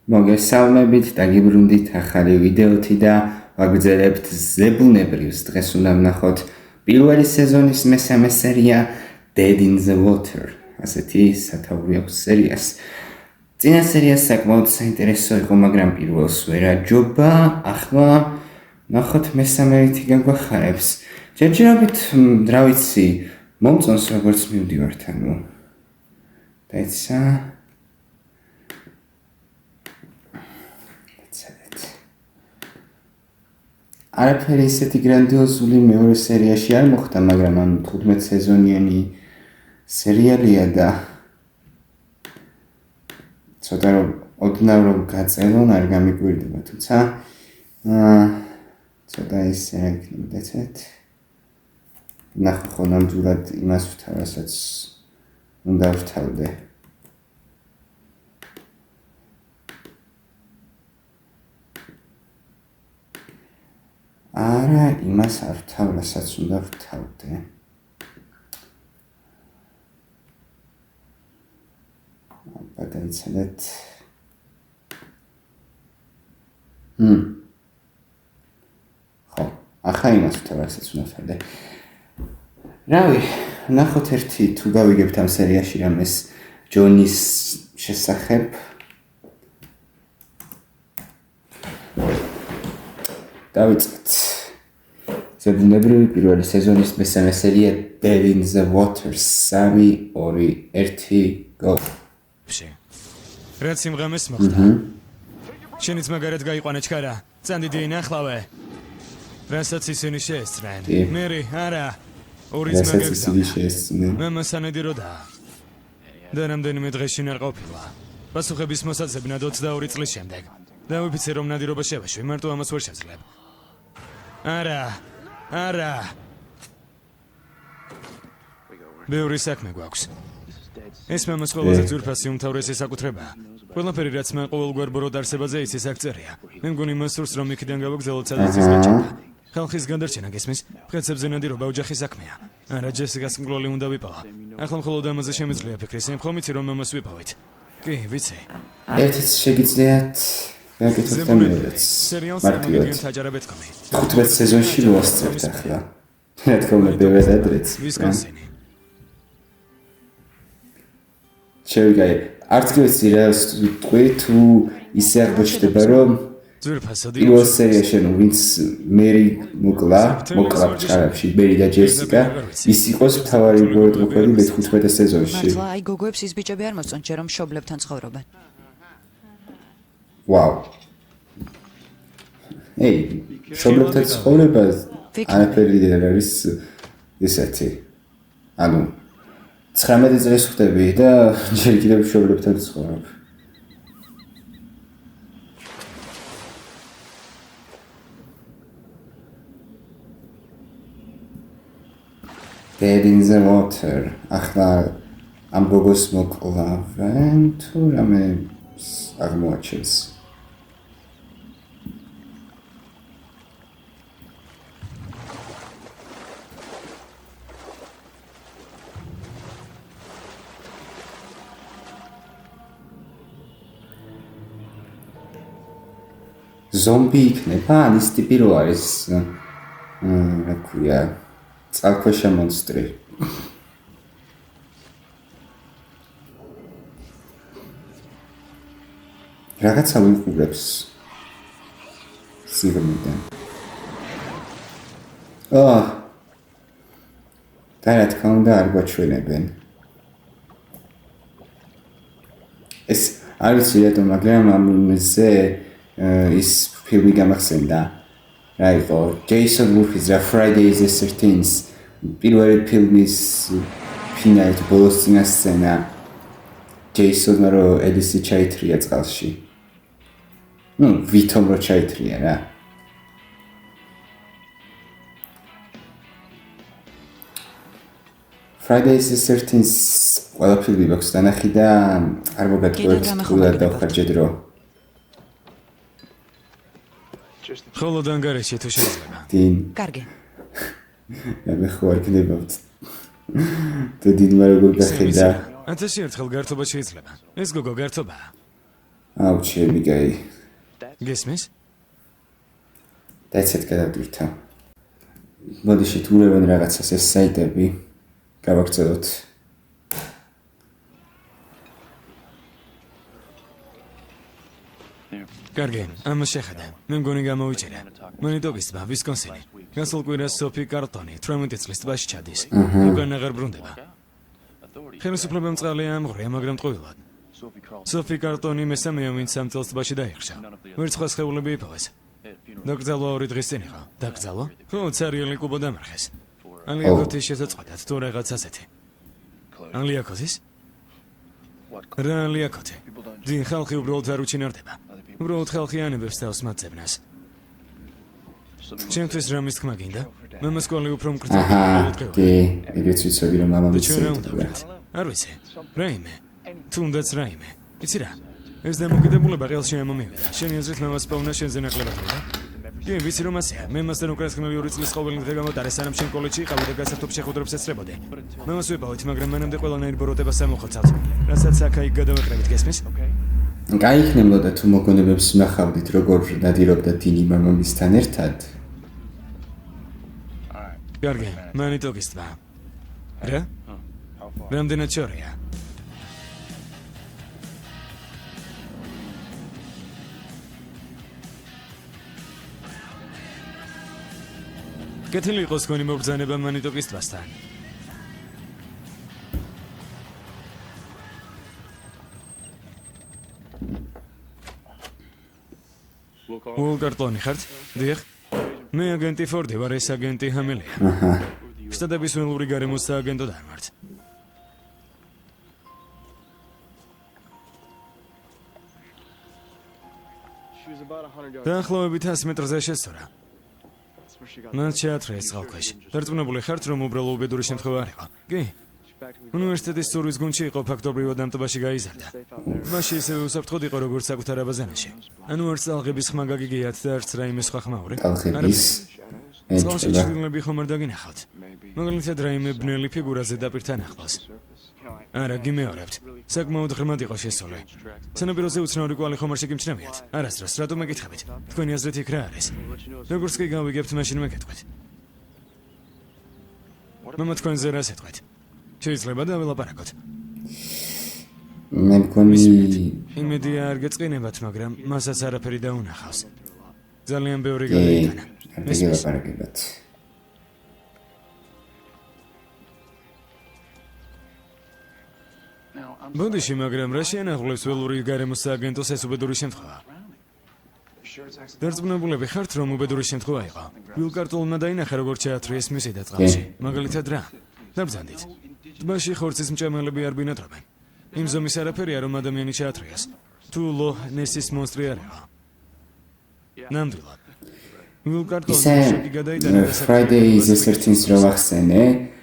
მოგესალმებით, დაგიბრუნდით ახალი ვიდეოთი და ვაგრძელებთ ზებუნებრივს. დღეს უნდა ვნახოთ პირველი სეზონის მესამე სერია Dead in the Water. ასეთი სათაური აქვს სერიას. წინა სერია საკმაოდ საინტერესო იყო, მაგრამ პირველს ვერ აჯობა. ახლა ვნახოთ მესამე რითი გაგვახარებს. ჯერჯერობით რა ვიცი, მომწონს როგორც მივდივართ, ანუ დაიცა არაფერი ისეთი გრანდიოზული მეორე სერიაში არ მოხდა, მაგრამ ამ 15 სეზონიანი სერიალია და ცოტა ოდნავ რომ გაწელონ არ გამიკვირდება, თუმცა ცოტა ისე იქნება დაცეთ. ნახო ნამდვილად იმას ვთავ, რასაც უნდა ვთავდე. არა, იმას არ ვთავ, რასაც უნდა ვთავდე. გადაიცადეთ. ხო, ახლა იმას ვთავ, რასაც უნდა ვთავდე. რავი, ნახოთ ერთი თუ გავიგებთ ამ სერიაში რამეს ჯონის შესახებ. დავიწყეთ. ზებუნებრივი პირველი სეზონის მესამე სერია Dead in the Water 3, 2, 1, go. რაც იმღამეს მოხდა. შენიც მაგარად გაიყვანა ჩქარა. წანდიდი ინახლავე. რასაც ისინი შეესწრნენ. მერი, არა. ორიც მაგაგზავნა. მამასანედი როდა. და რამდენიმე დღეში არ ყოფილა. პასუხების მოსაცებნად 22 წლის შემდეგ. დავიფიცე რომ ნადირობა შევაშვი, მარტო ამას ვერ შევძლებ. არა. ბევრი საქმე გვაქვს. ეს მამას ყველაზე ძვირფასი უმთავრესი საკუთრებაა. ყველაფერი რაც მან ყოველგვარ ბოროდ არსებაზე იცის აქ-წერია. მე მგონი მას სურს რომ იქიდან გავაგზავნოთ სადაც ის გაჩნდა. ხალხის განდარჩენა გესმის? ფხეცებზე ნადირობა ოჯახის საქმეა. არა ჯესიკას მკვლელი უნდა ვიპოვა. ახლა მხოლოდ ამაზე შემიძლია ფიქრი, ხომ იცი რომ მამას ვიპოვით? კი, ვიცი. ერთიც შეგიძლიათ გაკეთოთ და მეორეც. მარტივად. 15 სეზონში მოასწრებთ ახლა. რა თქმა უნდა, ბევრად ადრეც. ვისკონსინი. შევიგე, არც კი ვიცი რა ვთქვი, თუ ისე აღმოჩნდება, რომ პირველ სერიაში ვინც მერი მოკლა ჩხარებში, მერი და ჯესიკა, ის იყოს მთავარი მოედნყოფელი მე-15 სეზონში. მართლა აი გოგოებს ის ბიჭები არ მოსწონთ, რომ მშობლებთან ცხოვრობენ. ვაუ. ეი, მშობლებთან ცხოვრება არაფერი არ არის ესეთი. ანუ 19 წელს ხდები და ჯერ კიდევ მშობლებთან ცხოვრობ. Dead in the Water. ახლა ამ გოგოს მოკლავენ თუ რამე აღმოაჩენს. ზომბი იქნება, ის ტიპი რო არის, რა ქვია, წყალქვეშა მონსტრი. რაღაცა ვიყურებს სიღრმიდან. და რა თქმა უნდა არ გვაჩვენებენ. ეს არ ვიცი რატომ, მაგრამ ამაზე ის ფილმი გამახსენდა. რა იყო? Jason Voorhees და Friday the 13th პირველი ფილმის ფინალი თუ ბოლოს წინა სცენა. Jason-მა რო ედისი ჩაითრია წყალში. ვითომ რო ჩაითრია რა. Friday the 13th ყველა ფილმი მაქვს დანახი და არ მოგატყუებთ თულად დავხარჯე დრო. ხოლოდ ანგარიში თუ შეიძლება. კარგი. მე ხო არ გნებავთ. თუ დიდმა როგორ გახედა. 1000 ერთხელ გართობა შეიძლება. ეს გოგო გართობაა. აუჩები გაი. გესმის? დაიცეთ გადავდივთა. მოდიში თუ ურევენ რაღაცას ეს საიტები გავაგრძელოთ. კარგი, ამას შეხედე. მე მგონი გამოვიჭერე. მონიტოგის ტბა, ვისკონსინი. გასულ კვირას სოფი კარტონი 18 წლის ტბაში ჩადის. უკან აღარ ბრუნდება. ხელისუფლებამ წყალი ამღვრია, მაგრამ ტყუილად. სოფი კარტონი მესამეა, ვინც ამ წელს ტბაში დაიხშა. ვერც სხვა სხეულები იპოვეს. დაკრძალვა 2 დღის წინ იყო. დაკრძალვა? ხო, ცარიელი კუბო დამარხეს. ალიაკოთის შესაწყდათ თუ რაღაც ასეთი. ალიაკოთის? რა ალიაკოთი? ძინ ხალხი უბრალოდ არ უჩინარდება. უბრალოდ ხალხი ანებებს თავს მათწევნას. ჩემთვის რამის თქმა გინდა? მამას კვალი უფრო მკრთალია. კი, ეგეც ვიცოდი რომ მამა მიცედა. არ ვიცი. რაიმე. თუნდაც რაიმე. იცი რა? ეს დამოკიდებულება ყელში ამომივიდა. შენი აზრით მამას პოვნა შენზე ნაკლებადია? კი, ვიცი რომ ასეა. მე მასთან უკრასკნელი 2 წლის ყოველი დღე გამოტარე, სანამ შენ კოლეჯში იყავი და გასართობ შეხვედრებს ესწრებოდი. მამას ვიპოვეთ, მაგრამ მანამდე ყველანაირ ბოროტებას ამოხოცავთ. რასაც აქ-იქ გადავაკრებით, გესმის? გაიქნებოდა თუ მოგონებებს ნახავდით როგორ ნადირობდა დინი მამამისთან ერთად. კარგი, მონიტოგის ტბა. რა? რამდენად შორია? კეთილი იყოს გონი მობრძანება მონიტოგის ტბასთან. უოლკარტონი ხართ? დიახ. მე აგენტი ფორდი ვარ, ეს აგენტი ჰამელია. შტატების ველური გარემოს სააგენტო დამართ. დაახლოებით 100 მეტრზე შესწორა. მან შეათრიეს წყალქვეშ. დარწმუნებული ხართ, რომ უბრალო უბედური შემთხვევა არ იყო? კი. უნივერსიტეტის სურვის გუნდში იყო, ფაქტობრივად ამ ტბაში გაიზარდა. ტბაში ისევე უსაფრთხოდ იყო, როგორც საკუთარ აბაზანაში. ანუ არც ტალღების ხმა გაგიგიათ და არც რაიმე სხვა ხმაური. ტალღების წყალში ჩრდილები ხომ არ დაგინახავთ. მაგალითად რაიმე ბნელი ფიგურაზე დაპირთან ახლოს. არა, გიმეორებთ. საკმაოდ ღრმად იყო შესული. სანაპიროზე უცნაური კვალი ხომ არ შეგიმჩნევიათ? არასდროს, რატომ მეკითხებით? თქვენი აზრით იქ რა არის? როგორც კი გავიგებთ, მაშინ მეკეთქვით. მამა თქვენზე რას ეთქვით? შეიძლება დაველაპარაკოთ. მე მგონი იმედია არ გეწყინებათ, მაგრამ მასაც არაფერი დაუნახავს. ძალიან ბევრი გადაიტანა. გელაპარაკებათ. ბოდიში, მაგრამ რა შეანაღვლევს ველური გარემოს სააგენტოს ეს უბედური შემთხვევა? დარწმუნებულები ხართ, რომ უბედური შემთხვევა იყო? ვილკარტოლმა დაინახა, როგორ შეათრიეს მისი და წყალში. მაგალითად რა? დაბრძანდით. ტბაში ხორცის მჭამელები არ ბინადრობენ. იმ ზომის არაფერია, რომ ადამიანი შეათრიეს. თუ ლოჰ ნესის მონსტრი არ იყო. ნამდვილად. ვილკარტოლმა შოკი გადაიტანა და Friday is the 13th რო ახსენე.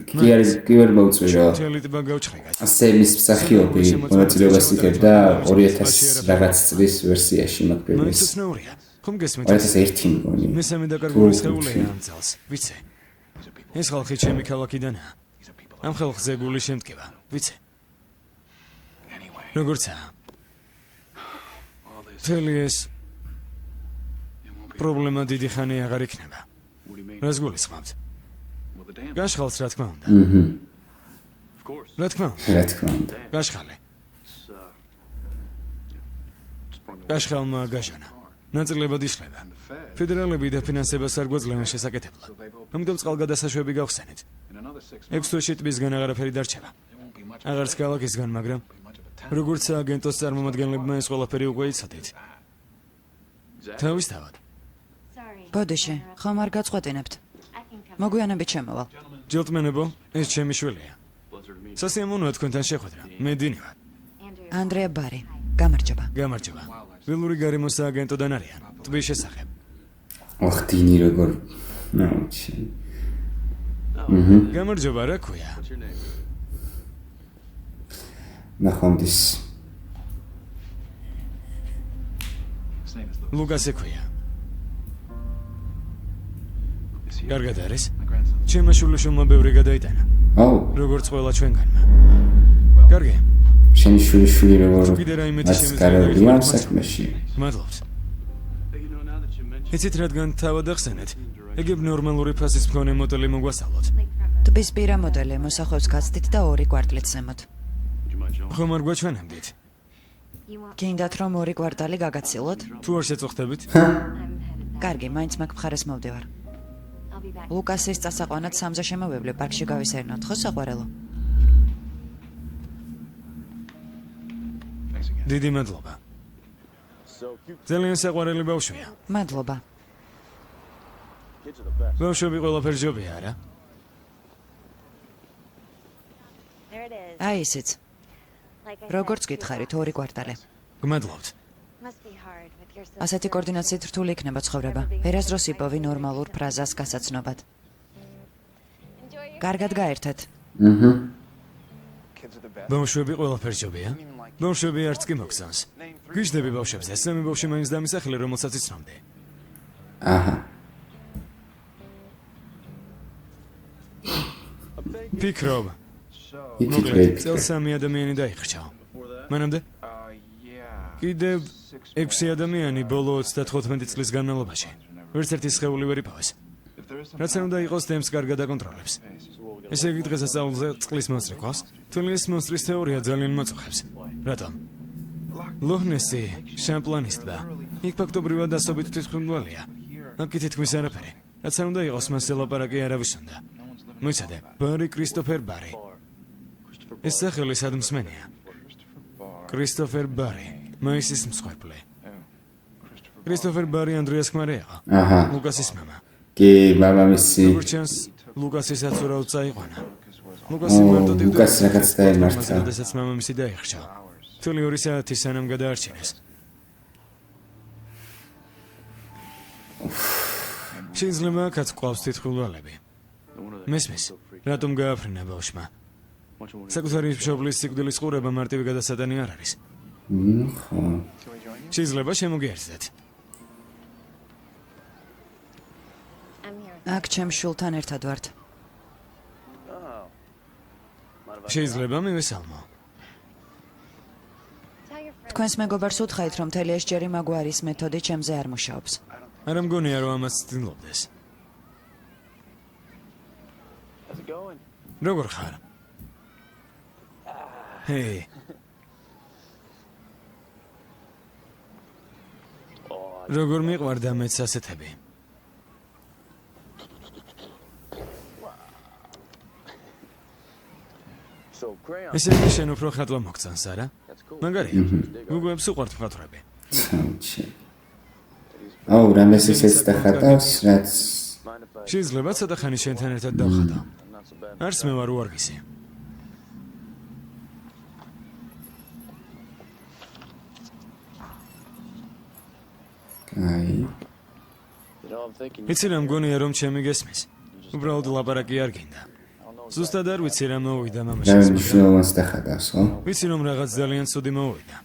კი არის კივერ მოუწვირო. თელიტბა გავჩხრიგათ. ასელის მსახიობი მონაწილეობას იღებდა 2000 რაღაც წლის ვერსიაში მაგპერმის. მეცნაურია. ხომ გესმით? 2001 მგონი. მესამე დაკარგული სხეულია ამ წელს. ვიცი. ეს ხალხი ჩემი ქალაქიდანაა. ამ ხალხზე გული შემტკივა. ვიცი. როგორცაა? თელი ეს პრობლემა დიდი ხანი აღარ იქნება. რას გულისხმობთ? გაშხალს რა თქმა უნდა. რა თქმა უნდა. რა თქმა უნდა. გაშხალე. გაშხალმა გაჟანა. ნაწილებად იშლება. ფედერალები დაფინანსებას არ გვაძლევენ შესაკეთებლად. ამიტომ წყალგადასაშვები გავხსენეთ. 6 თვეში ტბისგან აღარაფერი დარჩება. აღარც ქალაქისგან, მაგრამ როგორც სააგენტოს წარმომადგენლებმა ეს ყველაფერი უკვე იცოდით. თავისთავად. ბოდიში, ხომ არ გაწყვეტინებთ? მოგვიანებით შემოვალ. ჯელტმენებო, ეს ჩემი შვილია. სასიამოვნოა თქვენთან შეხვედრა. მე დინი ვარ. ანდრეა ბარი. გამარჯობა. გამარჯობა. ველური გარემოს სააგენტოდან არიან. ტბის შესახებ. ოხ, დინი როგორ ნაუჩი. გამარჯობა, რა ქვია? ნახონდის. ლუკასი ქვია. კარგად არის? ჩემმა შვილიშვილმა ბევრი გადაიტანა. აუ, როგორც ყველა ჩვენგანმა. კარგი. შენი შვილი როგორ კიდე რაიმე მას გარევია ამ საქმეში. მადლობთ. იცით რადგან თავად ახსენეთ, ეგებ ნორმალური ფასის მქონე მოდელი მოგვასწავლოთ. ტბის პირა მოდელი მოსახვევს გაცდით და 2 კვარტლით ზემოთ. ხომ არ გვაჩვენებდით? გინდათ რომ 2 კვარტალი გაგაცილოთ? თუ არ შეწუხდებით? კარგი, მაინც მაგ მხარეს მოვდივარ. ლუკასის წასაყვანად 3-ზე შემოვევლე, პარკში გავისერნოთ, ხო საყვარელო? დიდი მადლობა. ძალიან საყვარელი ბავშვია. მადლობა. ბავშვები ყველაფერს ჯობია, არა? აი ისიც. როგორც გითხარით, 2 კვარტალი. გმადლობთ. ასეთი კოორდინაციით რთული იქნება ცხოვრება. ვერასდროს იპოვი ნორმალურ ფრაზას გასაცნობად. კარგად გაერთეთ. ბავშვები ყველაფერს ჯობია? ბავშვები არც კი მოგზანს. გიждები ბავშვებს, ესემი ბავშვი მაინც დამისახელე, რომელსაც იცნობდი. აჰა. ფიქრობ. იფიქრეთ. წელს 3 ადამიანი დაიხრჩა. მანამდე? კიდევ 6 ადამიანი ბოლო 35 წლის განმავლობაში. ვერც ერთი სხეული ვერ იპოვეს. რაც არ უნდა იყოს, თემს კარგად აკონტროლებს. ესე იგი დღეს ასწავლზე წყლის მონსტრი ყავს? თვლის მონსტრის თეორია ძალიან მოწუხებს. რატომ? ლოჰნესი შამპლანის ტბა. იქ ფაქტობრივად ასობით თვითმფრინველია. აქ თითქმის არაფერი. რაც არ უნდა იყოს, მას ელაპარაკი არავის უნდა. მოიცადე, ბარი კრისტოფერ ბარი. ეს სახელი სადმსმენია. კრისტოფერ ბარი, მაისის მსხვერპლი. კრისტოფერ ბარი ანდრეას ქმარეა. აჰა. ლუკასის მამა. კი, მამამისი. როგორც ჩანს, ლუკასისაც ურავთ წაიყვანა. ლუკასი მარტო ლუკას რაღაც დაემართა. როდესაც მამამისი დაიხრჩა. თული 2 საათი სანამ გადაარჩინეს. შეიძლება კაც ყავს თითქულვალები. მესმის, რატომ გააფრინა ბავშვმა? საკუთარი მშობლის სიკვდილის ყურება მარტივი გადასატანი არ არის. ხო. შეიძლება შემოგიერთდეთ. აქ ჩემ შულთან ერთად ვართ. შეიძლება მივესალმო. თქვენს მეგობარს უთხრით, რომ მთელი ეს ჯერი მაგვარის მეთოდი ჩემზე არ მუშაობს. არა მგონია, რომ ამას ცდილობდეს. როგორ ხარ? ჰეი. როგორ მიყვარდა მეც ასეთები? ესე იგი შენ უფრო ხატვა მოგწანს, არა? მაგარია. გუგლებს უყვართ მხატვრები. ჩი. აუ, რამეს ისეც დახატავს, რაც შეიძლება ცოტა ხანი შენთან ერთად დავხატო. არც მე ვარ უარგისი. აი. იცი რა მგონია, რომ ჩემი გესმის? უბრალოდ ლაპარაკი არ გინდა. ზუსტად არ ვიცი რა მოვიდა მამაშენს, რა მაგრამ მნიშვნელობას დახატავს, ხო? ვიცი რომ რაღაც ძალიან ცუდი მოვიდა.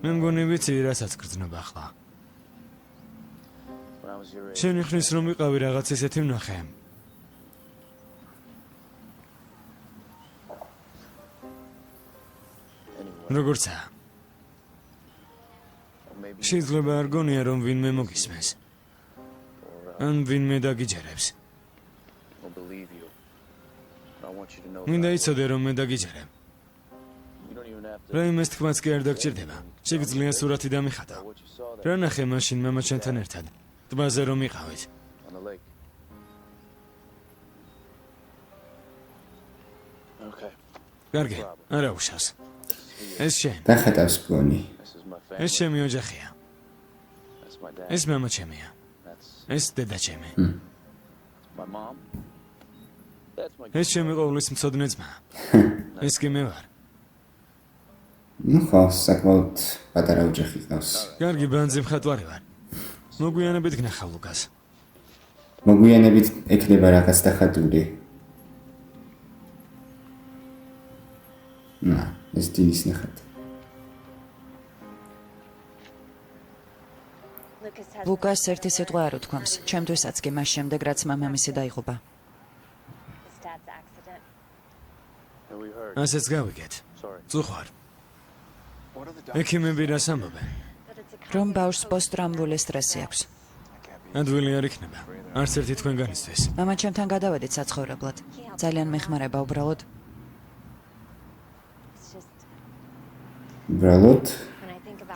მე მგონი ვიცი რასაც გრძნობა ახლა. შენი ხნის რომ ვიყავი რაღაც ესეთი ვნახე. როგორცა? შეიძლება არ გონია რომ ვინმე მოგისმენს. ან ვინმე დაგიჯერებს. მინდა იცოდე რომ მე დაგიჯერებ. რაიმეს თქმაც კი არ დაგჭირდება. შეგიძლია სურათი დამიხატო. რა ნახე მაშინ მამაჩენთან ერთად? ტბაზე რომ იყავით. კარგი, არა უშავს. ეს შენ. დახატავს გონი. ეს ჩემი ოჯახია. ეს მამა ჩემია. ეს დედა ჩემი. ეს ჩემი ყოვლის მცოდნე ძმა. ეს კი მე ვარ. ნუ ხო, საკმაოდ პატარა ოჯახი ყავს. კარგი ბანძი მხატვარი ვარ. მოგვიანებით გნახავ ლუკას. მოგვიანებით ექნება რაღაც დახატული. ნა, ეს დილის ნახატი. ლუკას ერთი სიტყვა არ უთქვამს. ჩემთვისაც კი მას შემდეგ რაც მამამისი დაიღუპა. ასეც გავიგეთ. წუხარ. ექიმები რას ამბობენ? რომ ბავშვს პოსტტრაუმული სტრესი აქვს. ადვილი არ იქნება. არც ერთი თქვენგანისთვის. მამან ჩემთან გადავედით საცხოვრებლად. ძალიან მეხმარება უბრალოდ. უბრალოდ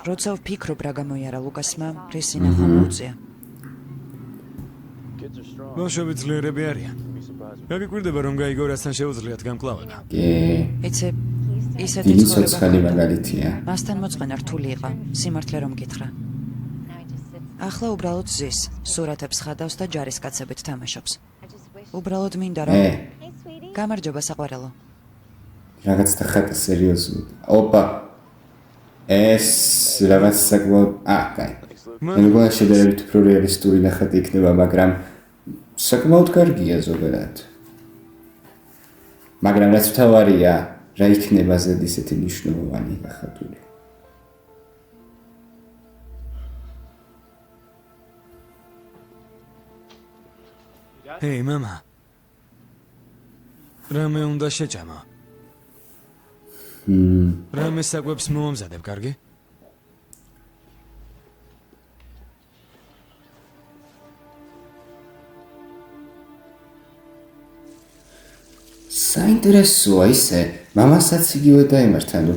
როცა ვფიქრობ რა გამოიარა ლუკასმა, რისინა ხომუწია. ბავშვები ძლიერები არიან. გაგიკვირდება რომ გაიგო რასთან შეუძლიათ გამკლავება. კი იცი, ისეთი დიდი ცხოვრება. ცოცხალი მაგალითია. მასთან მოწყენა რთული იყო, სიმართლე რომ გითხრა. ახლა უბრალოდ ზის, სურათებს ხადავს და ჯარისკაცებით თამაშობს. უბრალოდ მინდა რომ გამარჯობა საყვარელო. რაღაც ხატა სერიოზული. ოპა. ეს რაღაც საკმაოდ კაი. მეგონა შედარებით უფრო რეალისტური ნახატი იქნება, მაგრამ საკმაოდ კარგია ზოგადად. მაგრამ რაც თავარია, რა იქნება ზედ ისეთი მნიშვნელოვანი ნახატული. ჰეი, მამა. რამე უნდა შეჭამა? რამე საკვებს მომამზადებ, კარგი? საინტერესოა ისე, მამასაც იგივე დაემართა, ანუ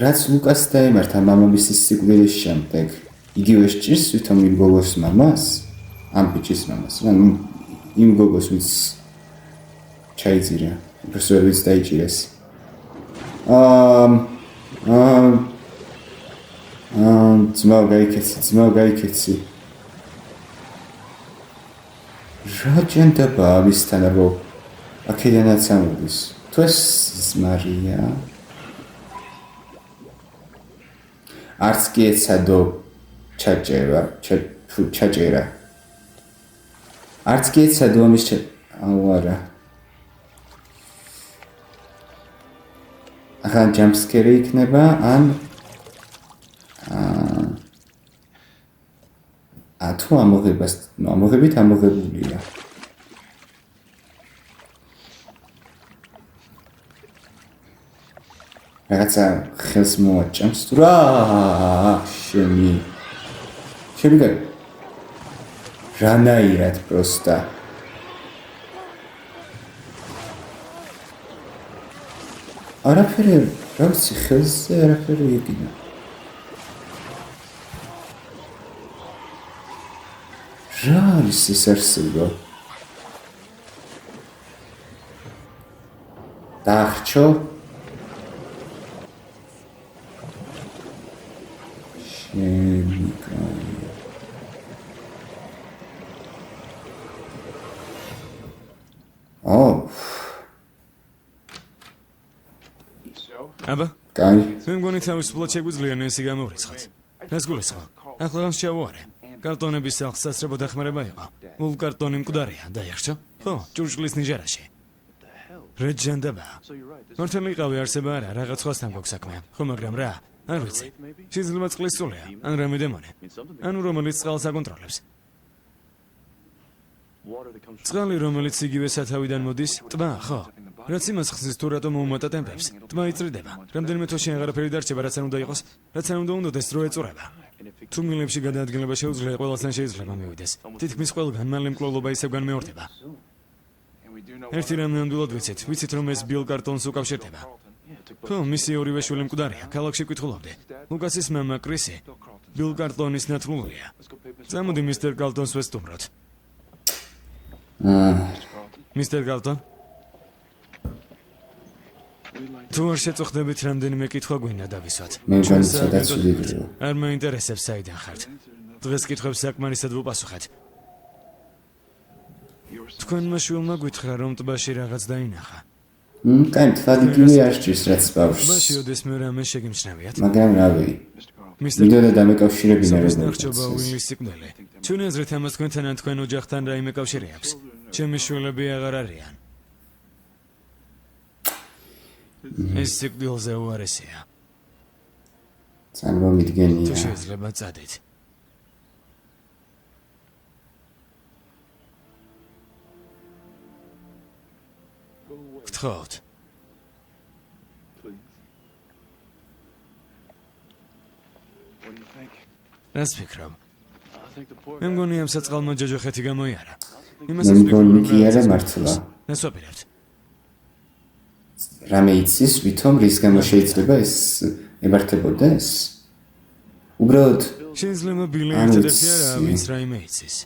რაც ლუკას დაემართა მამამისის სიკვდილის შემდეგ, იგივე სჭირს თვითონ იმ გოგოს მამას, ამ ბიჭის მამას, ანუ იმ გოგოს ვინც ჩაიძირა, უბრალოდ ვინც დაიჭირეს. ძმა გაიქეცი. რა ჯენდება ამისთან რომ აქედანაც ამოდის. თუ ეს ზმარია. არც კი ეცადო ჩაჭერა. არც კი ეცადო ამის არა. ახლა ჯამპსკერი იქნება ან თუ ამოღებით ამოღებულია. რაღაცა ხელს მოაჭამს თუ რა შევიდა რანაირად პროსტა არაფერი რა ვიცი ხელზე არაფერი იგინა რა არის ეს არსება დაახჩო აბა, კაი. მე მგონი თავისუფლად შეგვიძლია ნესი გამოვრიცხოთ. რას გულისხმობ? ახლა რამს ჩავუარე. კარტონების სახლს სასწრებო დახმარება იყო. ულ კარტონი მკვდარია, დაიხშო? ხო, ჭურჭლის ნიჟარაში. რა ჯანდაბა? მართალი იყავი არსება არა, რაღაც სხვასთან გვაქვს საქმე. ხო, მაგრამ რა? არ ვიცი. შეიძლება წყლის სულია, ან რამე დემონი. ანუ რომელიც წყალს აკონტროლებს. წყალი, რომელიც იგივე სათავიდან მოდის, ტბა, ხო? რაც იმას ხსნის თუ რატომ მოუმატა ტემპებს. ტბა იწრიდება. რამდენიმე თვეში აღარაფერი დარჩება, რაც არ უნდა იყოს, რაც არ უნდა უნდოდეს დრო ეწურება. თუ მილებში გადაადგილება შეუძლია, ყველასთან შეიძლება მივიდეს. თითქმის ყველგან მალე მკვლელობა ისევ განმეორდება. ერთი რამ ნამდვილად ვიცით რომ ეს ბილ კარტონს უკავშირდება. ხო, მისი ორივე შვილი მკვდარია, ქალაქში კითხულობდი. ლუკასის მამა კრისი, ბილ კარტონის ნათლულია. წამოდი მისტერ კარტონს ვესტუმროთ. მისტერ კარტონ? თუ არ შეწუხდებით, რამდენიმე კითხვა გვინდა დავისვათ. მე სადაც ვიდეო. არ მაინტერესებს საიდან ხართ. დღეს კითხვებს საკმარისად ვუპასუხეთ. თქვენმა შვილმა გითხრა, რომ ტბაში რაღაც დაინახა. კაი, თვალი გივი არ სჭირს რაც ბავშვს. ტბაში ოდესმე რამე შეგიმჩნევიათ. მაგრამ რავი. მიდოდა დამეკავშირებინა ნახჭობა უილის სიკვდილი. ჩვენი აზრით ამას თქვენთან ან თქვენ ოჯახთან რაიმე კავშირი აქვს. ჩემი შვილები აღარ არიან. ეს სიკვდილზე უარესია. წარმომიდგენია. თუ შეიძლება წადით. გთხოვთ. რას ფიქრობ? მე მგონი ამ საწყალმა ჯოჯოხეთი გამოიარა. მე მგონი კი არა მართლა. რას ვაპირებთ? რამე იცის, ვითომ რის გამო შეიძლება ეს ემართებოდეს? უბრალოდ შეიძლება ბილი ერთადერთი არა, ვინც რაიმე იცის.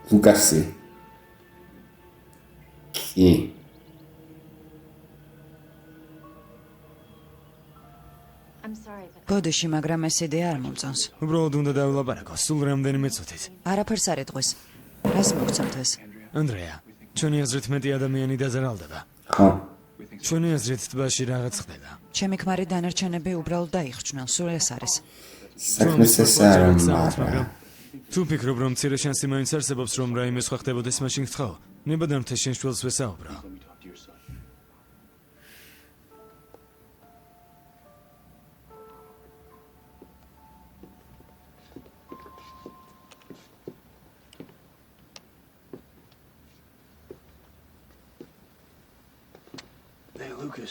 ლუკასი. კი. ბოდიში, მაგრამ ეს იდეა არ მომწონს. უბრალოდ უნდა დავილაპარაკო, სულ რამდენიმე წუთით. არაფერს არ ეტყვის. რას მოგცემთ ეს? ანდრეა, ჩვენი აზრით მეტი ადამიანი დაზარალდება. ხო. ჩვენი აზრით ტბაში რაღაც ხდება. ჩემი ქმარი დანარჩენები უბრალოდ დაიხრჩნენ, სულ ეს არის. საქმეს ეს არ მაგრამ თუ ფიქრობ, რომ მცირე შანსი მაინც არსებობს, რომ რაიმე სხვა ხდებოდეს, მაშინ გთხოვ. ნებადართე შენ შვილს ვესაუბრა.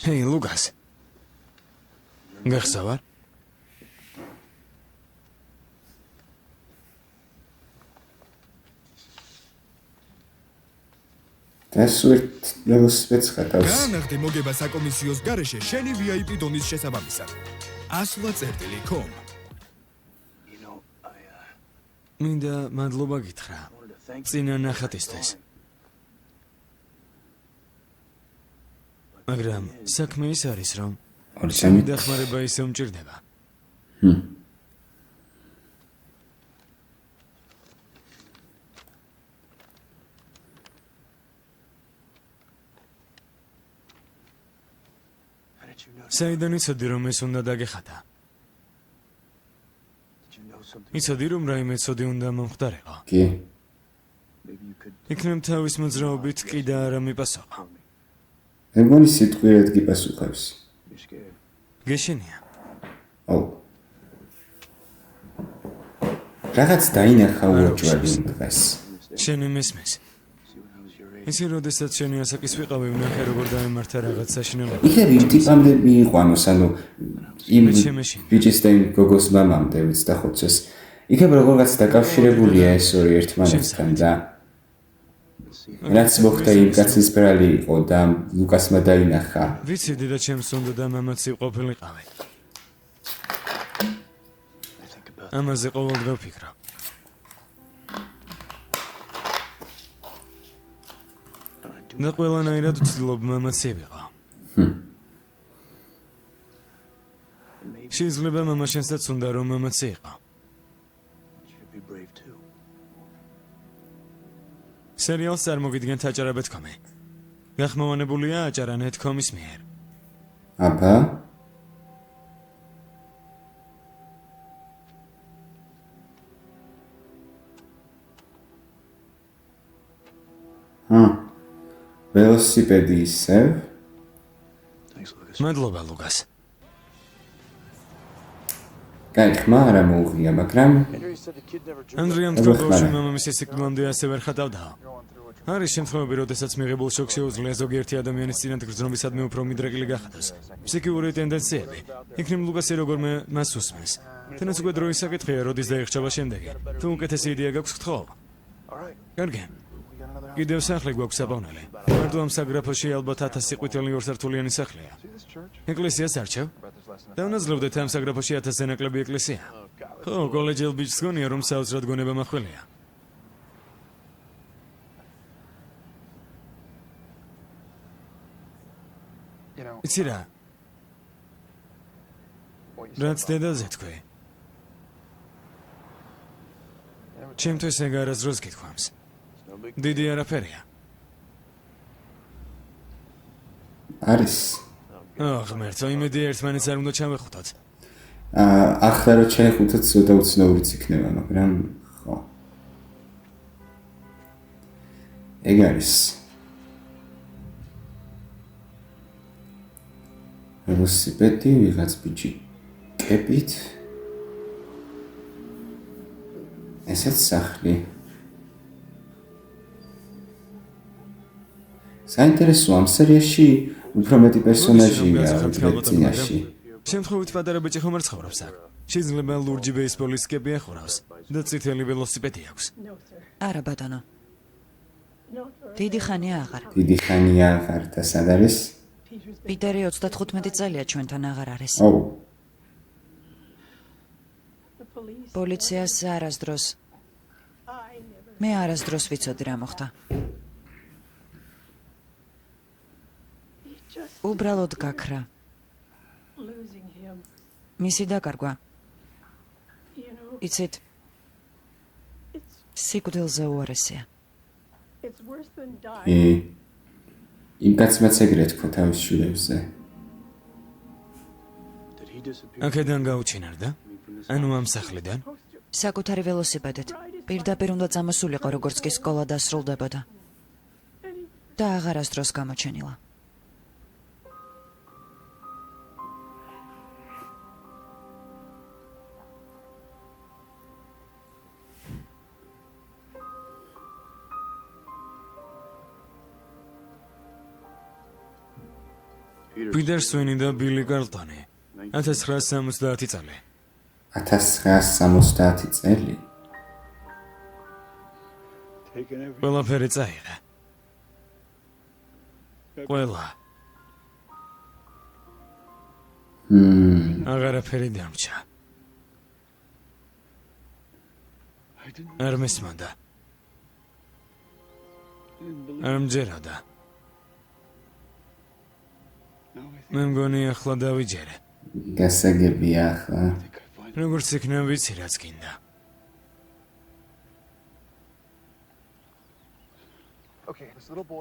Hey, Lucas. გახსოვარ? დასვით ველოსიპედს ხატავს. განახდი მოგება საკომისიოს გარეშე შენი VIP დონის შესაბამისად. 100 წერტილი com. მინდა მადლობა გითხრა. წინა ნახატისთვის. მაგრამ საქმე ის არის, რომ ორსამი დახმარება ისე უმჭირდება. საიდან იცოდი, რომ ეს უნდა დაგეხატა? იცოდი, რომ რაიმე ცოდი უნდა მომხდარიყო. კი. იქნებ თავის მოძრაობით კი და არა მიპასუხა. მე მგონი სიტყვიერად გიპასუხებს. გეშენია. აუ. რაღაც დაინახა უოჭველი დღეს. შენი მესმის. ისე როდესაც შენი ასაკის ვიყავი, ვნახე როგორ დაემართა რაღაც საშინელება. იქ ერთ ტიპამდე მიიყვანოს, ანუ იმ ბიჭის და იმ გოგოს მამამდე ვიც დახოცეს. იქ როგორღაც დაკავშირებულია ეს ორი ერთმანეთთან და რაც მოხდა იმ კაცის ბრალი იყო და ლუკასმა დაინახა. ვიცი, დედა ჩემს უნდა და მამაც ყოფილიყავი. ამაზე ყოველდღე ვფიქრობ. და ყველანაირად ვცდილობ მამაც ევიღო. შეიძლება მამა შენსაც უნდა რომ მამაც იყო. სერიალს არ მოგიდგენთ აჭარა.com-ი. გახმოვანებულია აჭარა.net.com-ის მიერ. აბა? ველოსიპედი ისევ? მადლობა, ლუკას. კაი, ხმა არა მოუღია, მაგრამ ანდრიამ თქვა, რომ მამამისი სიკვდილამდე ასე ვერ ხატავდა. არის შემთხვევები, როდესაც მიღებულ შოკს შეუძლია ზოგიერთი ადამიანის წინათ გრძნობისადმი უფრო მიდრეკილი გახადოს. ფსიქიკური ტენდენციები. იქნებ ლუკასი როგორმე მას უსმენს. თენაც უკვე დროის საკითხია, როდის დაიხშობა შემდეგი. თუ უკეთესი იდეა გაქვს, გთხოვ. კარგი. კიდევ სახლი გვაქვს საპოვნელი. მარტო ამ საგრაფოში ალბათ 1000 სიყვითელი ორსართულიანი სახლია. ეკლესიას არჩევ? დავნაძლევდეთ ამ საგრაფოში 1000-ზე ნაკლები ეკლესია. ხო, კოლეჯელ ბიჭს გონია, რომ საოცრად გონება მახვილია. იცი რა? რაც დედაზე თქვი. ჩემთვის ეგ არასდროს გითქვამს. დიდი არაფერია. არის. ღმერთო, იმედი ერთმანეთს არ უნდა ჩავეხუტოთ. ახლა რო ჩაეხუტოთ, ცოტა უცნაურიც იქნება, მაგრამ ხო. ეგ არის. ველოსიპედი, ვიღაც ბიჭი კეპით. ესეც სახლი. საინტერესო ამ სერიაში უფრო მეტი პერსონაჟია ვიდრე წინაში. შემთხვევით პატარა ბიჭი ხომ არ ცხოვრობს აქ? შეიძლება ლურჯი ბეისბოლის სკები ახურავს და წითელი ველოსიპედი აქვს. არა ბატონო. დიდი ხანია აღარ. დიდი ხანია აღარ და სად არის? პიტერი 35 წელია ჩვენთან აღარ არის. ოუ. პოლიციას არასდროს. მე არასდროს ვიცოდი რა მოხდა. უბრალოდ გაქრა. მისი დაკარგვა. იცით, სიკვდილზე უარესია. იმ კაცმაც ეგრე თქვა თავის შვილებზე. აქედან გაუჩინარდა? ანუ ამ სახლიდან? საკუთარი ველოსიპედით. პირდაპირ უნდა წამოსულიყო, როგორც კი სკოლა დასრულდებოდა. და აღარასდროს გამოჩენილა. პიტერ სუინი და ბილი კარლტონი 1970 წელი. 1970 წელი. ყველაფერი წაიღე. ყველა. აღარაფერი დამრჩა. არ მესმოდა. არ მჯეროდა. მე მგონი ახლა დავიჯერე. გასაგებია ახლა. როგორც იქნება ვიცი რაც გინდა.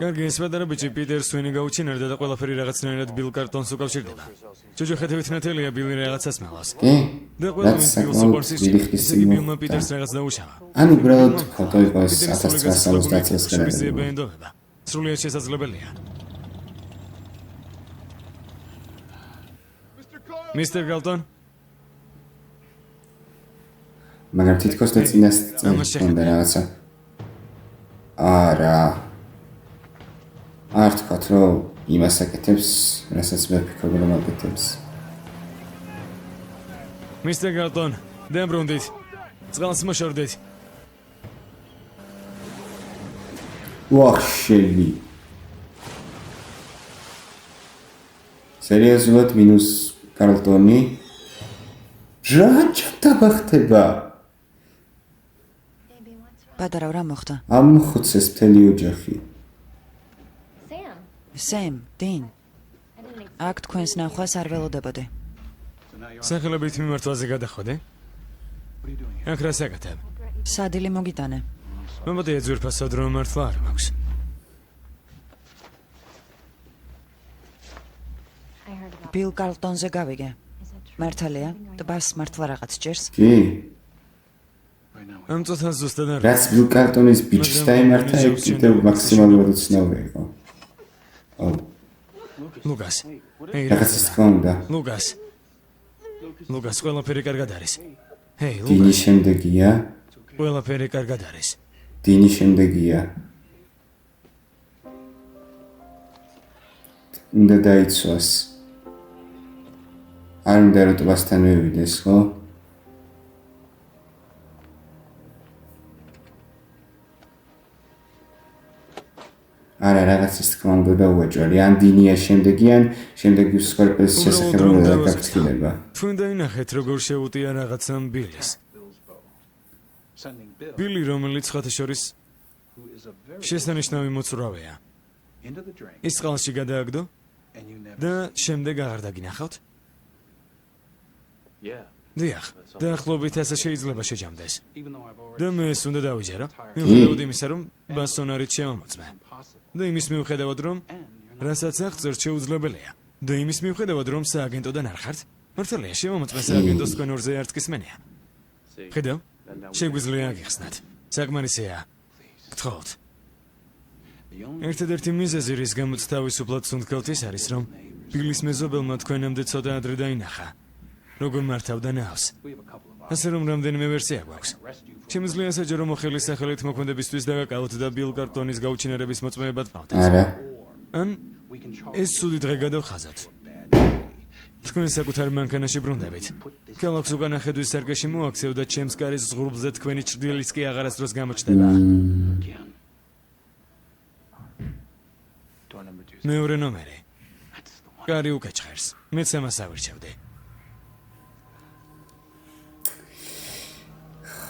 კარგი, ეს პატარა ბიჭი პიტერ სუინი გაუჩინარდა და ყველაფერი რაღაცნაირად ბილ კარტონს უკავშირდება. ჯოჯოხეთებით ნათელია ბილი რაღაცას მალავს. და ყველა მის ბილს უყურს ის ბილმა პიტერს რაღაც დაუშავა. ან უბრალოდ ფოტო იყოს 1970 წელს გადაგება. სრულიად შესაძლებელია. მისტერ გალტონ? მაგრამ თითქოს და წინას წამოსწონდა რაღაცა. არა. არ თქვათ, რომ იმას აკეთებს, რასაც მე ვფიქრობ, რომ აკეთებს. მისტერ გალტონ, დემბრუნდით. წყალს მოშორდეთ. ვახშელი. სერიოზულად მინუს კარლტონი. რა ჩატაბა ხდება? პატარა რა მოხდა? ამხოცეს მთელი ოჯახი. სემ, 딘. აქ თქვენს ნახვას არ ველოდებოდი. სახელობით მიმართვაზე გადახვედი? აქ რას აკეთებ? სადილი მოგიტანე. მომდი ეძვირფასოდ რომ მართლა არ მაქვს. ბილ კარლტონზე გავიგე. მართალია, ტბას მართლა რაღაც ჭერს? კი. ამ წუთას ზუსტად არ რაც ბილ კარტონის ბიჭს დაემართა, ეგ კიდევ მაქსიმალურად უცნაური იყო. ლუკას. რაღაცის თქმა უნდა. ლუკას, ყველაფერი კარგად არის. ჰეი, დინი ლუკას. შემდეგია. ყველაფერი კარგად არის. დინი შემდეგია. უნდა დაიცვას. არ უნდა რომ ტბასთან მივიდეს, ხო? არა, რაღაცის თქმა უნდა დაუაჭვარი. ან დინია შემდეგი, ან შემდეგი სპორტის შესაძლებლობა გაგრძელება. თქვენ დაინახეთ, როგორ შეუტია რაღაცამ ბილის. ბილი, რომელიც ხათა შორის შესანიშნავი მოწვრავია. ის წყალში გადააგდო და შემდეგ აღარ დაგინახავთ? დიახ, დაახლოებით ასე შეიძლება შეჯამდეს. და მე ეს უნდა დავიჯერო, მიუხედავად იმისა, რომ ბასონარით შემომოწმე. და იმის მიუხედავად, რომ რასაც აღწერთ შეუძლებელია. და იმის მიუხედავად, რომ სააგენტოდან არ ხართ, მართალია შემომოწმე სააგენტოს კონორზე არც კისმენია. ხედავ? შეგვიძლია აგიხსნათ. საკმარისია. გთხოვთ. ერთადერთი მიზეზი, რის გამოც თავისუფლად სუნთქავთ, ის არის, რომ ბილის მეზობელმა თქვენამდე ცოტა ადრე დაინახა. როგორ მართავდა ნავს. ასე რომ რამდენიმე ვერსია გვაქვს. შემიძლია საჯარო მოხელის სახელით მოქმედებისთვის დაგაკავოთ და ბილ კარტონის გაუჩინარების მოწმეებად პავდეთ. არა. ან ეს ცუდი დღე გადავხაზოთ. თქვენ საკუთარ მანქანაში ბრუნდებით. ქალაქს უკანა ხედვის სარკეში მოაქცევ და ჩემს კარის ზღურბლზე თქვენი ჭრდილიც კი აღარასდროს გამოჩნდება. მეორე ნომერი. კარი უკაჩხერს. მეც ამას ავირჩევდი.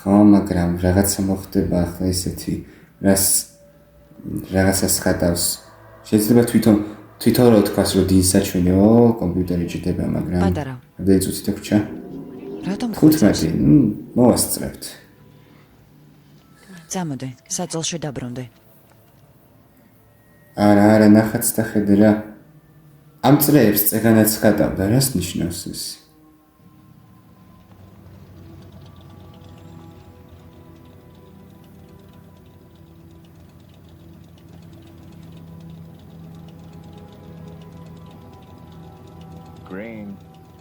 ხო, მაგრამ რაღაცა მოხდება ახლა ისეთი, რაღაცას ხატავს. შეიძლება თვითონ რო თქვას, რომ დინს საჩვენეო, კომპიუტერი ჭირდება, მაგრამ პატარა. დაიწუცით ექვჩა. რატომ 15, მოვასწრებთ. წამოდე, საწოლში დაბრუნდე. არა, ნახაც და ხედე რა. ამ წრეებს წეგანაც ხატავდა, რას ნიშნავს ეს?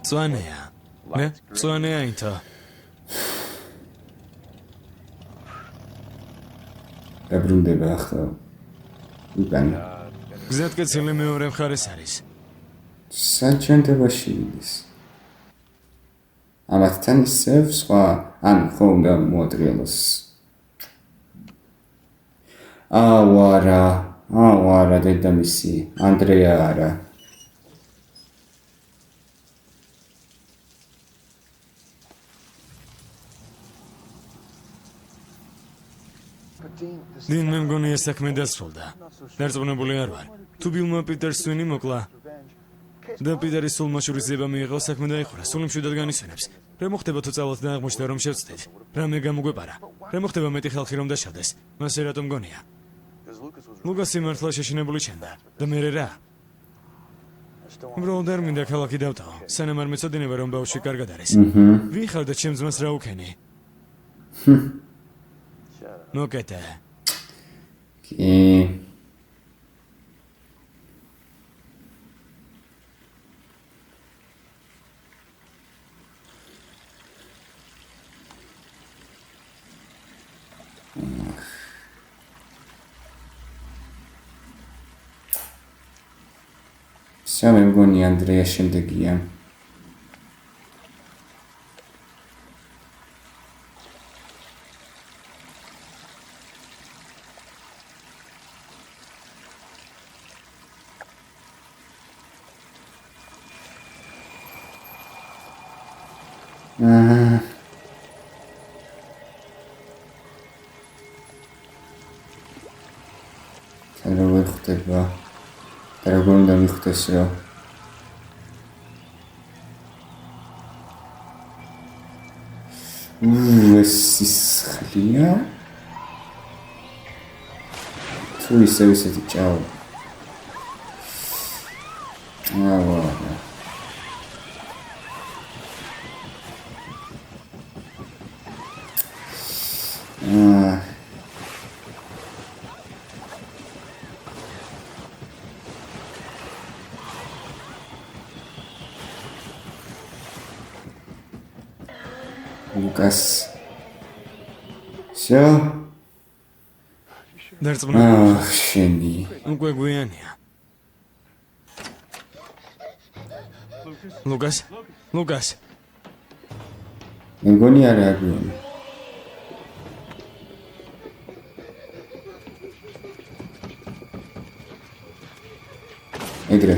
წვანეა. მე წვანეა ინთო. დაბრუნდება ახლა. უკან. გზატკეცილი მეორე მხარეს არის. საჩვენებაში მიდის. ამათთან ისევ სხვა, ან ხო უნდა მოატრიალოს. ვარა, დედამისი, ანდრეა არა. დინ მე მგონი ეს საქმე დასრულდა. დარწმუნებული არ ვარ. თუ ბილმა პიტერს სვინი მოკლა და პიტერის სულ მოშურიზება მიიღო, საქმე დაიხურა, სულ მშვიდად განისვენებს. რა მოხდება თუ წავალთ და აღმოჩნდა რომ შევწდეთ? რამე გამოგვეპარა? რა მოხდება მეტი ხალხი რომ დაშავდეს? მასე რატომ გონია? ლუკასი მართლა შეშინებული ჩანდა და მე რა? უბრალოდ არ მინდა ქალაქი დავტოვო, სანამ არ მეცოდინება რომ ბავშვი კარგად არის. ვინ ხარ და ჩემს ძმას რა უქენი? მოკეთე. კი. მე მგონი ანდრეა შემდეგია. როგორ ხდება? როგორ უნდა მიხდეს რა? ეს ისხლია? თუ ისეთი ჭაო. ვარა. Lucas. Всё. დარწმუნებული. შენი. უკვე გვიანია. ლუკას. მე მგონი არა გვიანი. ეგრე.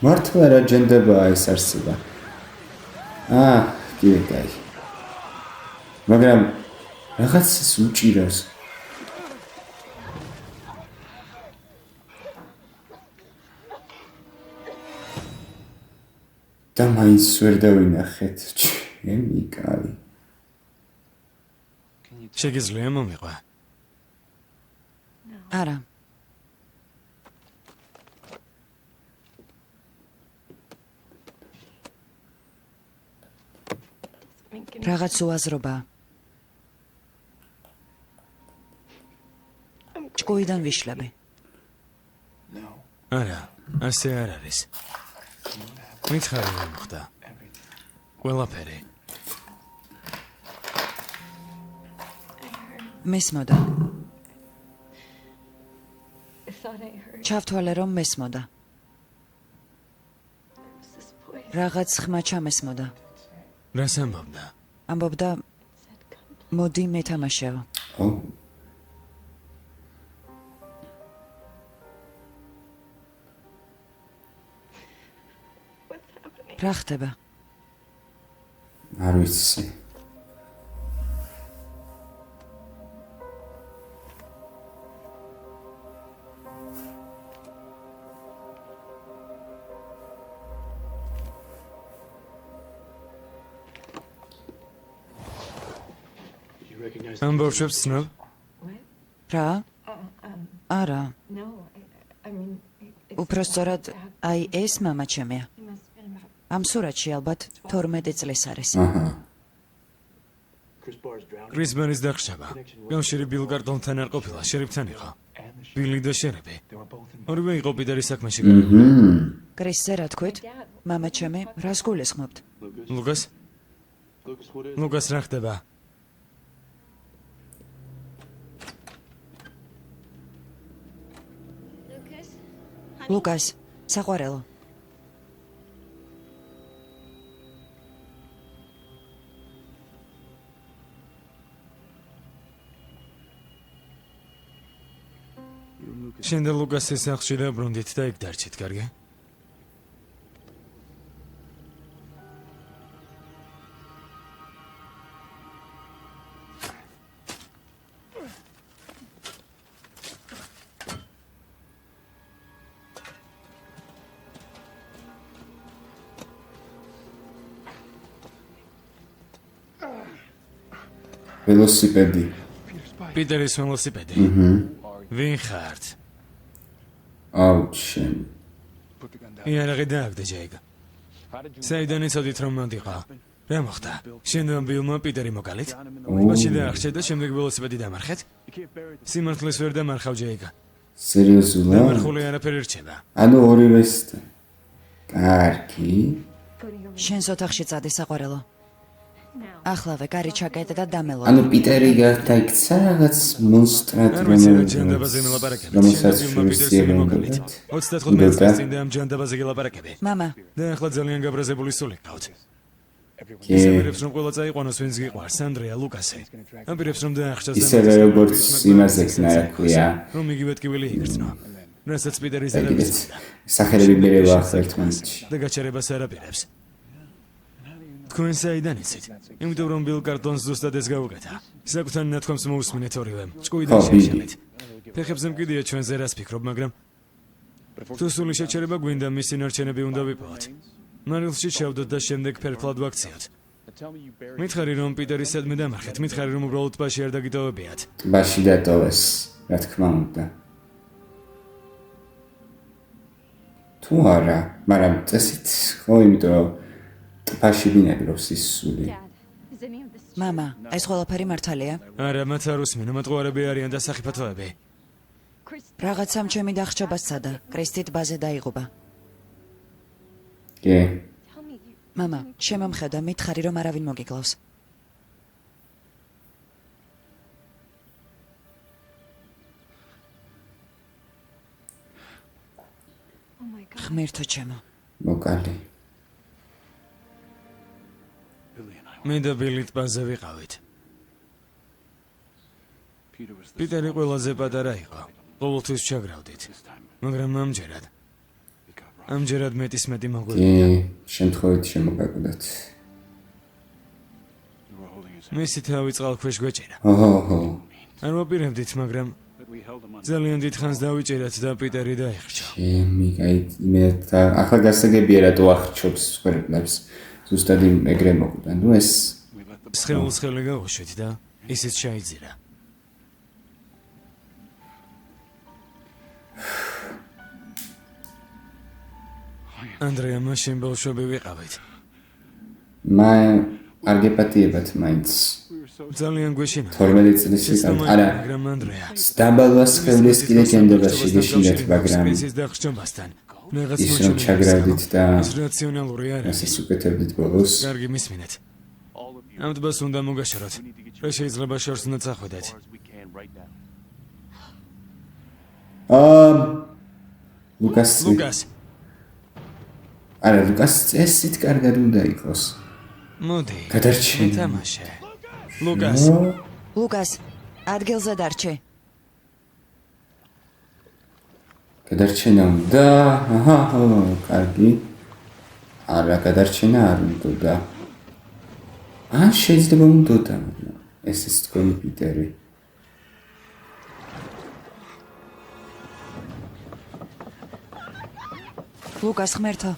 მართლა რა ჯენდებაა ეს არსება. კი, კაი. მაგრამ რაღაცას უჭირავს. და მაინც ვერ დავინახეთ. ჩემი კარი. შეგიძლია მომიყვა? არა. რაღაც უაზრობა. ჭკუიდან ვიშლები. არა, ასე არ არის. მითხარი რა მოხდა? ყველაფერი. მესმოდა. ჩავთვალე რომ მესმოდა. რაღაც ხმა ჩამესმოდა. რას ამბობდა? ამბობდა მოდი მეთამაშეო. რა ხდება? არ ვიცი. ამ ბავშვებს ცნობ? რა? არა. უпростоრად აი ეს მამა ჩემია. ამ სურათში ალბათ 12 წლის არის. კრის ბარის დახშება. გამშვირი ბილ კარტონთან არ ყოფილა, შერიფთან იყო. ბილი და შერიფი. ორივე იყო პიტერის საქმეში. კრისზე რა თქვით? მამა ჩემი, რას გულისხმობთ? ლუკას? ლუკას რა ხდება? ლუკას, საყვარელო. შენ და ლუკასის სახლში დაბრუნდით და იქ დარჩით, კარგი? ველოსიპედი. პიტერის ველოსიპედი. ვინ ხართ? აუჩენ. იარაღი დააგდე, ჯეიკ. საიდან იცოდით რომ მანდიყა? რა მოხდა? შენ და ბილმა პიტერი მოგალით? მაშინ დაახშეთ და შემდეგ ველოსიპედი დამარხეთ? სიმართლეს ვერ დამარხავ, ჯეიკ. სერიოზულად? დამარხული არაფერი რჩება. ანუ ორივეს. კარგი. შენს ოთახში წადი, საყვარელო. ახლავე კარი ჩაკეტე და დამელო. ანუ პიტერი გარდა იქცა რაღაც მონსტრად, არ ვიცი რა ჯანდაბაზე მელაპარაკებით. რომელსაც მოგალით. 35 წელს წინ და ამ ჯანდაბაზე გელაპარაკები. მამა, და ახლა ძალიან გაბრაზებული სული ყავთ. ისევერებს რომ ყველა წაიყვანოს ვინც გიყვარს, სანდრია, ლუკასი. აპირებს რომ დაახშოს და ისევე როგორც იმაზე ქნა ქვია. რომ იგივე ტკივილი იგრძნო. რასაც პიტერის დედამისს სახელები მერევა ერთმანეთში. და გაჩერებას არ აპირებს. თქვენ საიდან იცით? იმიტომ რომ ბილ კარტონს ზუსტად ეს გაუგეთა. საკუთარ ნათქვამს მოусმინეთ ორივემ. ჭკუიდან შეშალეთ. ფეხებზე მკიდია ჩვენზე რას ფიქრობ, მაგრამ თუ სული შეჩერება გვინდა მისი ნარჩენები უნდა ვიპოვოთ. მარილში ჩავდოთ და შემდეგ ფერფლად ვაქციოთ. მითხარი რომ პიტერის სადმე დამარხეთ, მითხარი რომ უბრალოდ ტბაში არ დაგიტოვებიათ. ტბაში დატოვეს, რა თქმა უნდა. თუ არა, მაგრამ წესით ხო, იმიტომ რომ ტბაში ბინადრობს ის სული. მამა, ეს ყველაფერი მართალია? არა, მათ არ უსმინო, მატყუარები არიან და სახიფათოები. რაღაცამ ჩემი დახჭობა სცადა, კრისტი ტბაზე დაიღუპა. კი. მამა, შემომხედა, მითხარი რომ არავინ მოგიკლავს. ღმერთო ჩემო. მოკალი. მე და ბილი ტბაზე ვიყავით. პიტერი ყველაზე პატარა იყო. ყოველთვის ჩაგრავდით. მაგრამ ამჯერად მეტი მოგვიგია. შემთხვევით შემოგაკვდათ. მისი თავი წყალქვეშ გვეჭერა. ოჰო. არ ვაპირებდით, მაგრამ ძალიან დიდ ხანს დავიჭერათ და პიტერი დაიხრჩა. მე ახლა გასაგებია რატო აღრჩობს სპერკლებს. ზუსტად ეგრე მოკვდა. ნუ ეს სხეული გავუშვით და ისიც შეიძირა. ანდრეა, მაშინ ბავშვები ვიყავით. არ გეპატიებათ მაინც. ძალიან გვეშინა. 12 წლის ვიყავ. არა. მაგრამ ანდრეა. სტაბალვა სხეულის კი ლეგენდობაში გეშინათ, მაგრამ ის დახშობასთან. ის რომ ჩაგრავდით და რაციონალური არ არის. ეს უკეთებდით ბოლოს. კარგი, მისმინეთ. ამ ტბას უნდა მოგაშოროთ. რა შეიძლება შორს უნდა წახვიდეთ. ლუკასი. ლუკას, არა, ლუკას წესით კარგად უნდა იყოს. მოდი. გადარჩენ. თამაშე. ლუკას, ლუკას, ადგილზე დარჩე. გადარჩენა უნდა. აჰა, კარგი. არა, გადარჩენა არ უნდა. ან შეიძლება უნდა. ეს ის თქვენი პიტერი. ლუკას ღმერთო.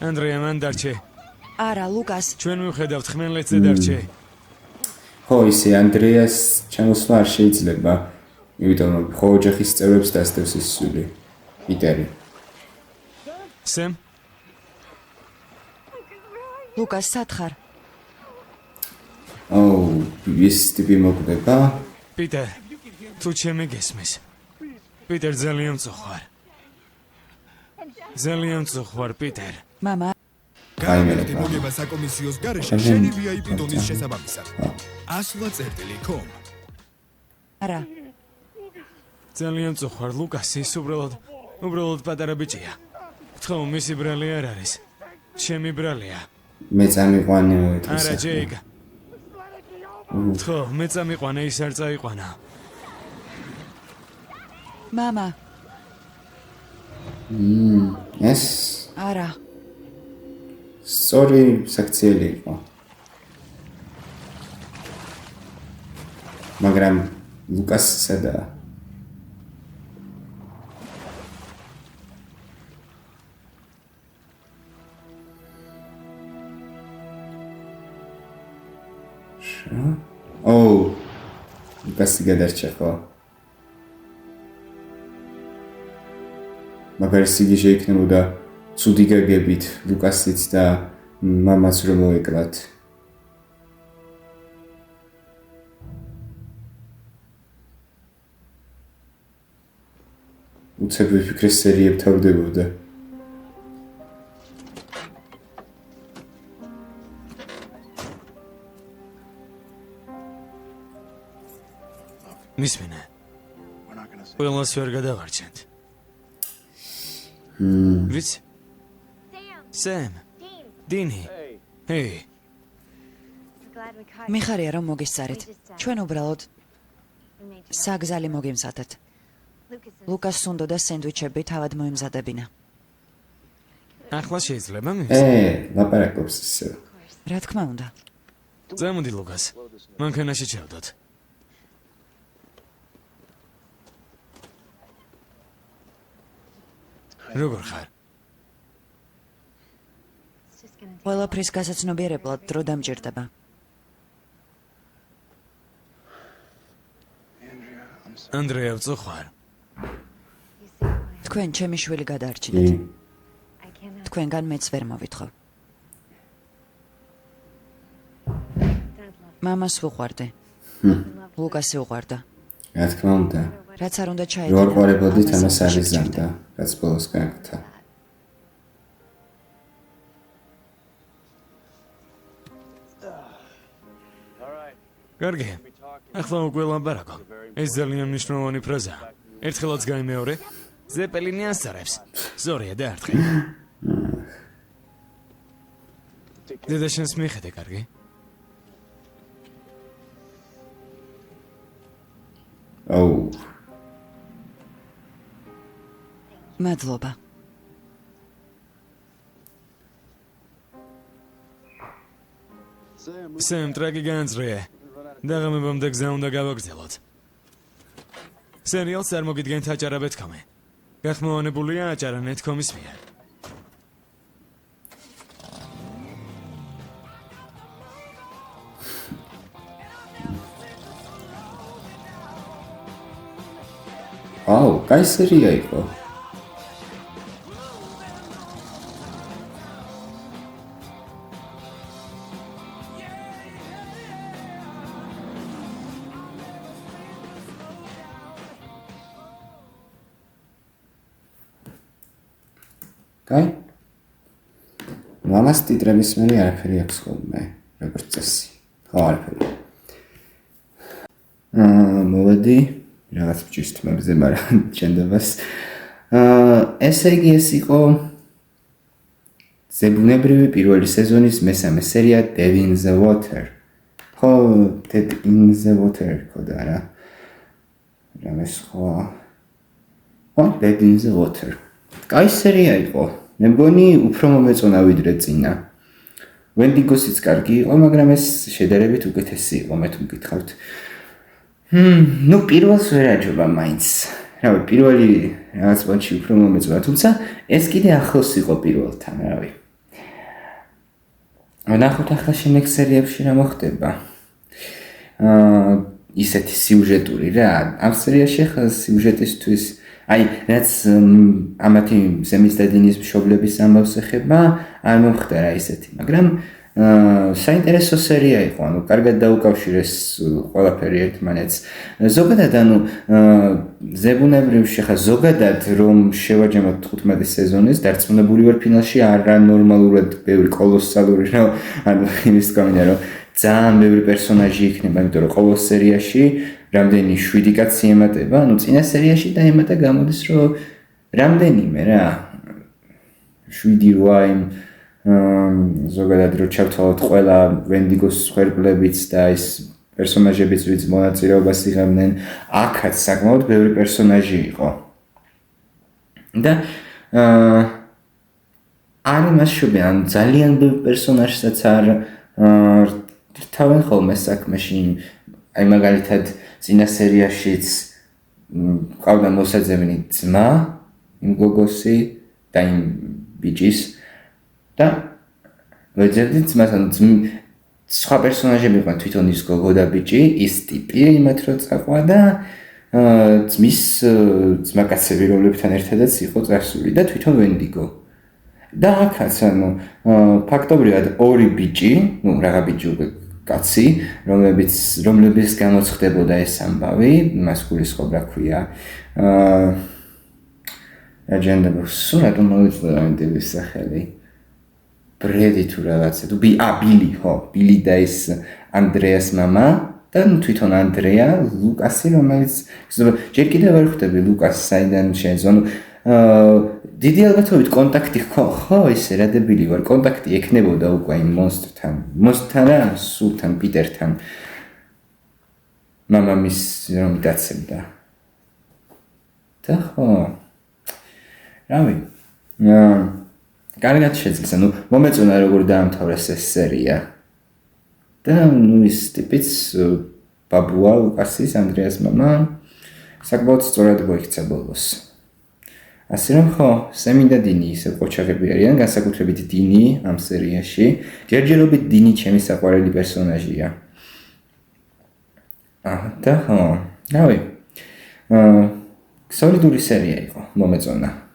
ანდრეა მან დარჩე. არა, ლუკას. ჩვენ მივხედავთ ხმელეთზე დარჩე. ხო, ისე ანდრეას ჩამოსვლა არ შეიძლება. იმიტომ რომ ხო ოჯახის წევრებს დასდევს ის სული. პიტერი. სემ, ლუკას სათხარ. ის ტიპი მოკვდება. პიტერ, თუ ჩემი გესმის. პიტერ ძალიან მწუხვარ. ძალიან მწუხვარ, პიტერ. მამა, გაიმეორე მოგება საკომისიოს გარეშე შენი VIP დონის შესაბამისად. ასვლა წერტილი com. არა, ძალიან მწუხვარ, ლუკას ის უბრალოდ პატარა ბიჭია. ხო, მისი ბრალი არ არის. ჩემი ბრალია. მე წამიყვანე ეს. არა, ჯეიკ. ხო, მე წამიყვანე, ის არ წაიყვანა. მამა, ეს არა. სწორი საქციელი იყო. მაგრამ ლუკას სადაა? ლუკასი გადარჩა ხო? მაგარი სიგიჟე იქნებოდა ცუდი გაგებით ლუკასიც და მამაც რომ მოეკლათ. უცებ ვიფიქრე სერიებ თავდებოდა. მისმენე. ყველას ვერ გადავარჩენთ. ვიცი? სემ, დინი. ჰეი, მიხარია რომ მოგისწარეთ. ჩვენ უბრალოდ საგზალი მოგიმზადეთ. ლუკას უნდოდა სენდვიჩები თავად მოემზადებინა. ახლა შეიძლება მივიდე? ლაპარაკობს ისე. რა თქმა უნდა. წამოდი ლუკას. მანქანაში ჩავდოთ. როგორ ხარ? ყველაფრის გასაცნობიერებლად დრო დამჭირდება. ანდრეა, ვწუხვარ. თქვენ ჩემი შვილი გადაარჩინეთ. თქვენგან მეც ვერ მოვითხოვ. მამას ვუყვარდი. ლუკასი უყვარდა. რა თქმა უნდა. რაც არ უნდა რო არ ჩაედინა. ყვარებოდით ამას არ იზამდა, რაც ბოლოს გააკეთა. კარგი. ახლა უკვე ლაპარაკო. ეს ძალიან მნიშვნელოვანი ფრაზაა. ერთხელაც გაიმეორე. ზეპელინი ასწარებს. ზორია დაარტყი. დედა შენს მიხედე, კარგი? მადლობა. სემ, ტრაგი განძრია. დაღამებამდე გზა უნდა გავაგრძელოთ. სერიალს არ მოგიდგენთ აჭარა ბეთქომი. გახმოვანებულია აჭარა ნეტკომის მიერ. კაი სერია იყო. კაი? მამას ტიტრების მერე არაფერი აქვს ხოლმე, როგორც წესი. ხო, არაფერი. მოვედი რაღაც ბჭის თმებზე, მაგრამ ჩენდებას. ესე იგი ეს იყო ზებუნებრივი პირველი სეზონის მესამე სერია Dead in the Water. ხო, Dead in the Water კოდა რა. რამეს ხო. Dead in the Water. კაი სერია იყო. მე მგონი უფრო მომეწონა ვიდრე წინა. Wendigos-იც კარგი იყო, მაგრამ ეს შედარებით უკეთესი იყო, მე თუ მკითხავთ. ნუ პირველს ვერ აჯობა მაინც. რავი, პირველი რაღაც პონჩი უფრო მომეწონა, თუმცა ეს კიდე ახლოს იყო პირველთან, რავი. ვნახოთ ახლა შემდეგ სერიებში რა მოხდება. ისეთი სიუჟეტური რა, ამ სერიაში ახლა სიუჟეტისთვის აი, რაც ამათი ზემის და დინის მშობლების ამბავს ეხება, არ მომხდარა ისეთი, მაგრამ საინტერესო სერია იყო, ანუ კარგად დაუკავშირეს ყველაფერი ერთმანეთს. ზოგადად, ანუ ზებუნებრივში ხა ზოგადად რომ შევაჯამოთ 15 სეზონის, დარწმუნებული ვარ ფინალში არანორმალურად ბევრი კოლოსალური რა, ანუ იმის გამინა რომ ძალიან ბევრი პერსონაჟი იქნება, იმიტომ რომ ყოველ სერიაში რამდენი 7 კაცი ემატება, ანუ წინა სერიაში დაემატა გამოდის რომ რამდენიმე რა 7-8 ზოგადად რო ჩავთვალოთ ყველა Wendigos ხერბლებიც და ის პერსონაჟებიც ვიც მონაწილეობას იღებდნენ, აქაც საკმაოდ ბევრი პერსონაჟი იყო. და არ იმასშობი, ან ძალიან ბევრი პერსონაჟსაც არ რთავენ ხოლმე საქმეში, აი მაგალითად წინა სერიაშიც ყავდა მოსაძებნი ძმა, იმ გოგოსი და იმ ბიჭის და ვეძებდი ძმას, ანუ სხვა პერსონაჟები იყვნენ თვითონ ის გოგო და ბიჭი, ის ტიპი იმათ რო წაყვა და ძმის ძმაკაცები, რომლებთან ერთადაც იყო წარსული და თვითონ Wendigo. და აქაც ანუ ფაქტობრივად ორი ბიჭი, ნუ რაღა ბიჭი უკვე კაცი, რომლებიც გამოცხდებოდა ეს ამბავი, მას გულისხმობ რა ქვია. აჯენდა სულ რატომ მოვიწოდა ამ ტიპის სახელი. ბრედი თუ რაღაცა, თუ ბილი, ხო, ბილი და ეს ანდრეას მამა და თვითონ ანდრეა, ლუკასი, რომელიც ჯერ კიდევ ვერ ხვდები ლუკასს საიდან შეეძო, დიდი ალბათობით კონტაქტი ხო, ისე რა დებილი ვარ, კონტაქტი ექნებოდა უკვე იმ მონსტრთან რა, სულთან, პიტერთან. მამამის რომ დაცემდა. და ხო. რავი. კარგად შეძლეს, ანუ მომეწონა როგორ დაამთავრეს ეს სერია. და ნუ ის ტიპიც ბაბუა ლუკასის, ანდრეას მამა, საკმაოდ სწორად მოიქცა ბოლოს. ასე რომ ხო, სემი და დინი ისე ყოჩაღები არიან, განსაკუთრებით დინი ამ სერიაში. ჯერჯერობით დინი ჩემი საყვარელი პერსონაჟია. და ხო, რავი. სოლიდური სერია იყო, მომეწონა.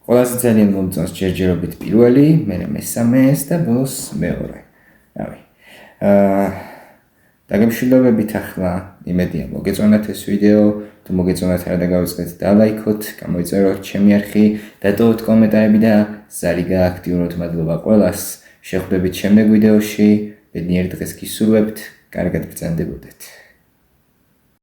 ყველაზე ძალიან მომწონს ჯერჯერობით პირველი, მერე მესამე და ბოლოს მეორე. რავი. დაგემშვიდობებით ახლა, იმედია მოგეწონათ ეს ვიდეო. თუ მოგეწონათ რა დაგავიწყეთ და ლაიქოთ, გამოიწეროთ ჩემი არხი, დატოვოთ კომენტარები და ზარი გააქტიუროთ. მადლობა ყველას. შეხვდებით შემდეგ ვიდეოში. ბედნიერ დღეს გისურვებთ. კარგად ბრძანდებოდეთ.